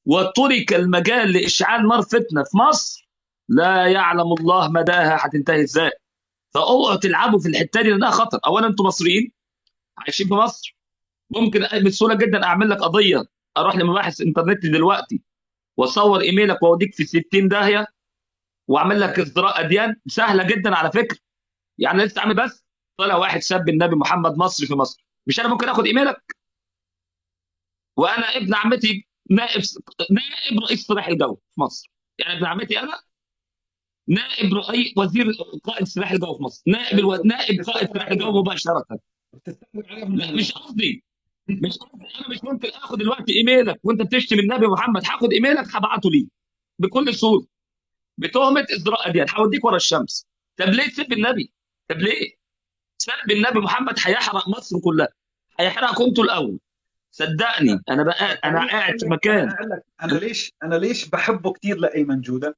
وترك المجال لاشعال نار فتنه في مصر، لا يعلم الله مداها هتنتهي ازاي. فاوعوا تلعبوا في الحته دي لانها خطر. اولا انتوا مصريين عايشين في مصر، ممكن بسهوله جدا اعمل لك قضيه، اروح لمباحث انترنت دلوقتي واصور ايميلك واوديك في 60 داهيه، واعمل لك ازدراء اديان سهله جدا على فكره. يعني لسه عامل بس طلع واحد سب النبي محمد مصري في مصر، مش انا ممكن اخد ايميلك؟ وانا ابن عمتي نائب رئيس سلاح الجو في مصر. يعني ابن عمتي انا نائب رئيس وزير قائد سلاح الجو في مصر، نائب قائد بتستخدم سلاح الجو عليهم مباشره. بتستخدم عليهم لا مش قصدي، مش قصدي، انا مش ممكن اخد دلوقتي ايميلك وانت بتشتم النبي محمد، هاخد ايميلك هبعته ليه بكل سهوله بتهمه ازدراء اديان، هوديك ورا الشمس. طب ليه تسب النبي؟ طب ليه؟ سب النبي محمد هيحرق مصر كلها، هيحرقكم انتوا الاول. صدقني انا بقى انا خليني قاعد اقول في لك، انا مكان. اقول لك انا ليش بحبه كثير لايمن جوده.